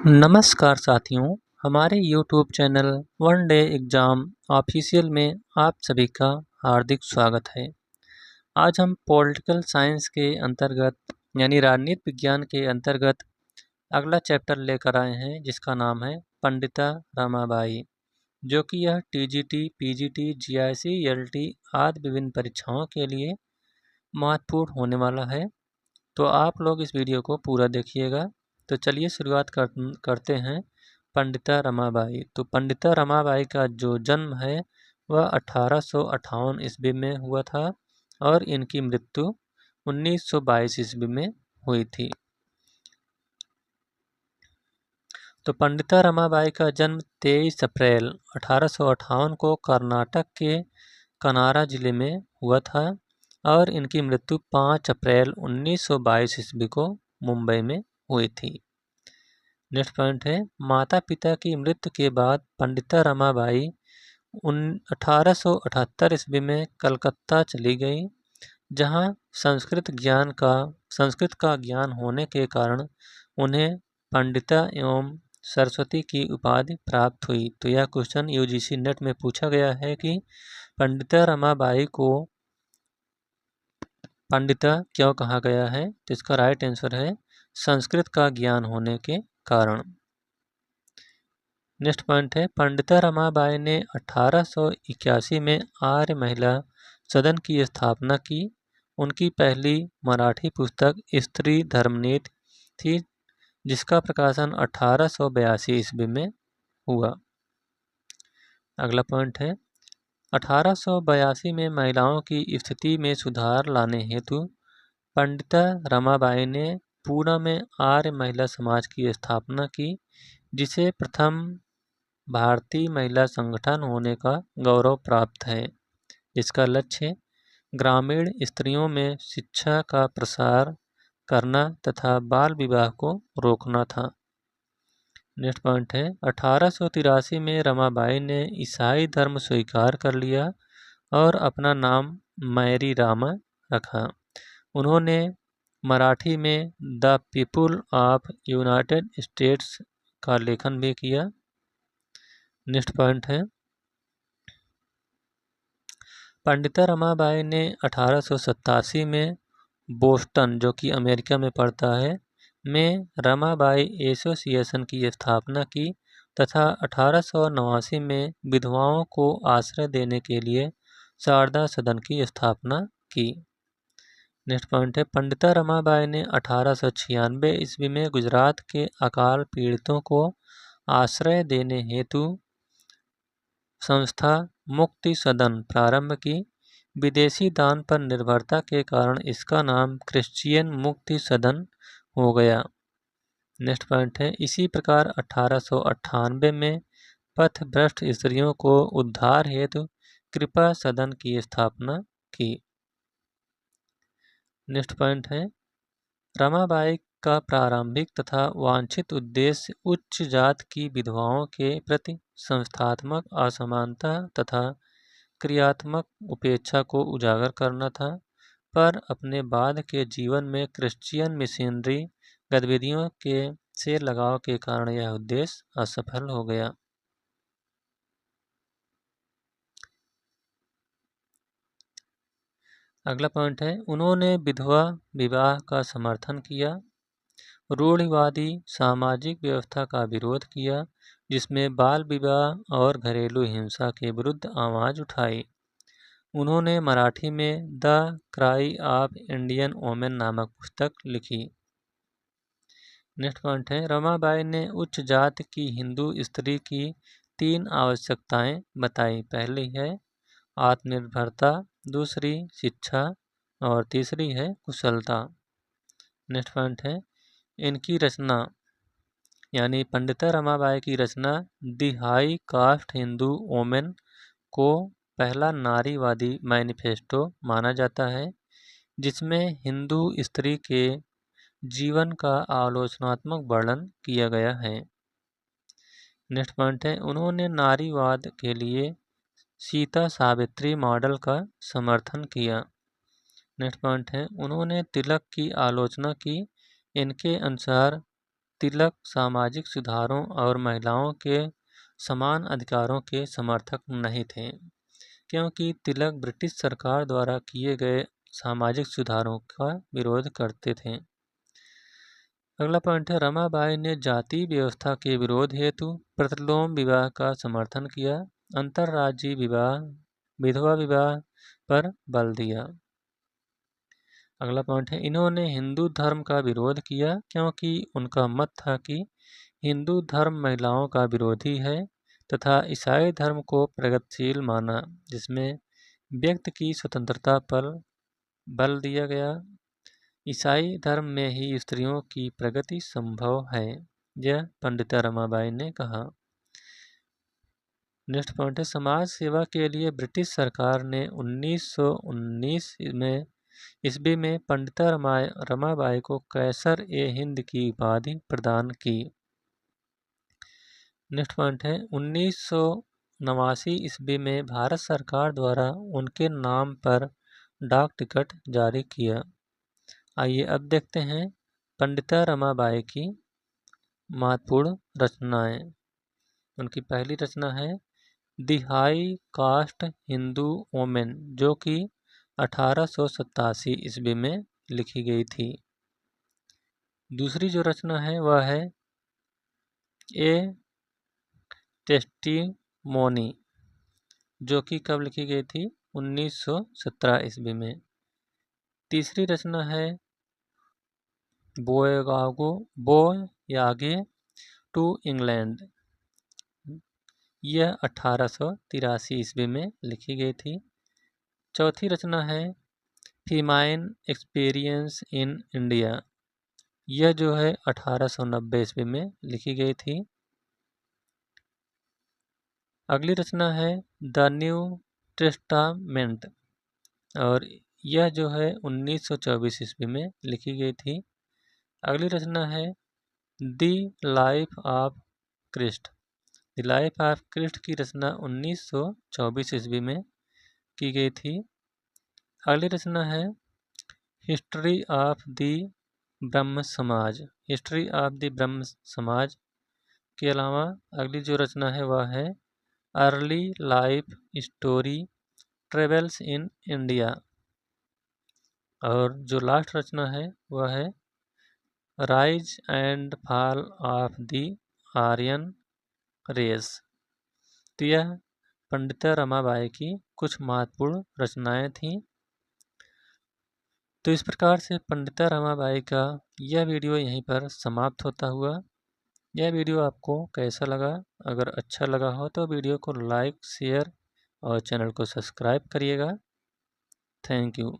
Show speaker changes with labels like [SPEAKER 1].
[SPEAKER 1] नमस्कार साथियों, हमारे YouTube channel one day exam official में आप सभी का हार्दिक स्वागत है। आज हम पॉलिटिकल साइंस के अंतर्गत यानी राजनीति विज्ञान के अंतर्गत अगला चैप्टर लेकर आए हैं जिसका नाम है पंडिता रमाबाई, जो कि यह TGT, PGT, GIC, LT आदि विभिन्न परीक्षाओं के लिए महत्वपूर्ण होने वाला है। तो आप लोग इस वीडियो को पूरा देखिएगा। तो चलिए शुरुआत करते हैं पंडिता रमाबाई। तो पंडिता रमाबाई का जो जन्म है वह 1858 ईस्वी में हुआ था और इनकी मृत्यु 1922 ईस्वी में हुई थी। तो पंडिता रमाबाई का जन्म 23 अप्रैल 1858 को कर्नाटक के कनारा जिले में हुआ था और इनकी मृत्यु 5 अप्रैल 1922 ईस्वी को मुंबई में हुई थी। नेक्स्ट पॉइंट है, माता पिता की मृत्यु के बाद पंडिता रमाबाई 1878 ईस्वी में कलकत्ता चली गई, जहां संस्कृत का ज्ञान होने के कारण उन्हें पंडिता एवं सरस्वती की उपाधि प्राप्त हुई। तो यह क्वेश्चन UGC नेट में पूछा गया है कि पंडिता रमाबाई को पंडिता क्यों कहा गया है। तो इसका राइट आंसर है संस्कृत का ज्ञान होने के कारण। नेक्स्ट पॉइंट है, पंडिता रमाबाई ने 1881 में आर्य महिला सदन की स्थापना की। उनकी पहली मराठी पुस्तक स्त्री धर्मनीति थी, जिसका प्रकाशन 1882 ईस्वी में हुआ। अगला पॉइंट है, 1882 में महिलाओं की स्थिति में सुधार लाने हेतु पंडिता रमाबाई ने पूना में आर्य महिला समाज की स्थापना की, जिसे प्रथम भारतीय महिला संगठन होने का गौरव प्राप्त है। इसका लक्ष्य ग्रामीण स्त्रियों में शिक्षा का प्रसार करना तथा बाल विवाह को रोकना था। नेक्स्ट पॉइंट है, 1883 में रमाबाई ने ईसाई धर्म स्वीकार कर लिया और अपना नाम मैरी रामा रखा। उन्होंने मराठी में the people of United states का लेखन भी किया। नेक्स्ट पॉइंट है, पंडिता रमाबाई ने 1887 में बोस्टन, जो कि अमेरिका में पड़ता है, में रमाबाई एसोसिएशन की स्थापना की तथा 1889 में विधवाओं को आश्रय देने के लिए शारदा सदन की स्थापना की। नेक्स्ट पॉइंट है, पंडिता रमाबाई ने 1896 ईस्वी में गुजरात के अकाल पीड़ितों को आश्रय देने हेतु संस्था मुक्ति सदन प्रारंभ की। विदेशी दान पर निर्भरता के कारण इसका नाम क्रिश्चियन मुक्ति सदन हो गया। नेक्स्ट पॉइंट है, इसी प्रकार 1898 में पथभ्रष्ट स्त्रियों को उद्धार हेतु कृपा सदन की स्थापना की। नेक्स्ट पॉइंट है, रमाबाई का प्रारंभिक तथा वांछित उद्देश्य उच्च जात की विधवाओं के प्रति संस्थात्मक असमानता तथा क्रियात्मक उपेक्षा को उजागर करना था, पर अपने बाद के जीवन में क्रिश्चियन मिशनरी गतिविधियों से लगाव के कारण यह उद्देश्य असफल हो गया। अगला पॉइंट है, उन्होंने विधवा विवाह का समर्थन किया, रूढ़िवादी सामाजिक व्यवस्था का विरोध किया, जिसमें बाल विवाह और घरेलू हिंसा के विरुद्ध आवाज़ उठाई। उन्होंने मराठी में the cry of Indian women नामक पुस्तक लिखी। नेक्स्ट पॉइंट है, रमाबाई ने उच्च जाति की हिंदू स्त्री की 3 आवश्यकताएं बताई। पहली है आत्मनिर्भरता, दूसरी शिक्षा और तीसरी है कुशलता। नेक्स्ट पॉइंट है, इनकी रचना यानी पंडिता रमाबाई की रचना the high caste Hindu women को पहला नारीवादी मैनिफेस्टो माना जाता है, जिसमें हिंदू स्त्री के जीवन का आलोचनात्मक वर्णन किया गया है। नेक्स्ट पॉइंट है, उन्होंने नारीवाद के लिए सीता सावित्री मॉडल का समर्थन किया। नेक्स्ट पॉइंट है, उन्होंने तिलक की आलोचना की। इनके अनुसार तिलक सामाजिक सुधारों और महिलाओं के समान अधिकारों के समर्थक नहीं थे, क्योंकि तिलक ब्रिटिश सरकार द्वारा किए गए सामाजिक सुधारों का विरोध करते थे। अगला पॉइंट है, रमाबाई ने जाति व्यवस्था के विरोध हेतु प्रतिलोम विवाह का समर्थन किया, अंतर्राज्यीय विवाह, विधवा विवाह पर बल दिया। अगला पॉइंट है, इन्होंने हिंदू धर्म का विरोध किया, क्योंकि उनका मत था कि हिंदू धर्म महिलाओं का विरोधी है, तथा ईसाई धर्म को प्रगतिशील माना, जिसमें व्यक्ति की स्वतंत्रता पर बल दिया गया। ईसाई धर्म में ही स्त्रियों की प्रगति संभव है, यह पंडिता रमाबाई ने कहा। नेक्स्ट पॉइंट है, समाज सेवा के लिए ब्रिटिश सरकार ने 1919 ईस्वी में पंडिता रमाबाई को कैसर-ए-हिंद की उपाधि प्रदान की। नेक्स्ट पॉइंट है, 1989 ईस्वी में भारत सरकार द्वारा उनके नाम पर डाक टिकट जारी किया। आइए अब देखते हैं पंडिता रमाबाई की महत्वपूर्ण रचनाएं। उनकी पहली रचना है the high caste Hindu women, जो कि 1887 ईस्वी में लिखी गई थी। दूसरी जो रचना है वह है ए टेस्टिमोनी, जो कि कब लिखी गई थी? 1917 ईस्वी में। तीसरी रचना है बोयागे टू इंग्लैंड, यह 1883 ईस्वी में लिखी गई थी। चौथी रचना है फीमाइन एक्सपीरियंस इन इंडिया, यह जो है 1890 ईस्वी में लिखी गई थी। अगली रचना है द न्यू टेस्टामेंट, और यह जो है 1924 ईस्वी में लिखी गई थी। अगली रचना है the life of Christ. The life of Christ की रचना 1924 ईस्वी में की गई थी। अगली रचना है हिस्ट्री ऑफ द ब्रह्म समाज, हिस्ट्री ऑफ द ब्रह्म समाज के अलावा अगली जो रचना है वह है early life story travels in India, और जो लास्ट रचना है वह है rise and fall of the Aryan race. तो यह पंडिता रमाबाई की कुछ महत्वपूर्ण रचनाएं थीं। तो इस प्रकार से पंडिता रमाबाई का यह वीडियो यहीं पर समाप्त होता हुआ। यह वीडियो आपको कैसा लगा? अगर अच्छा लगा हो तो वीडियो को लाइक, शेयर और चैनल को सब्सक्राइब करिएगा। Thank you.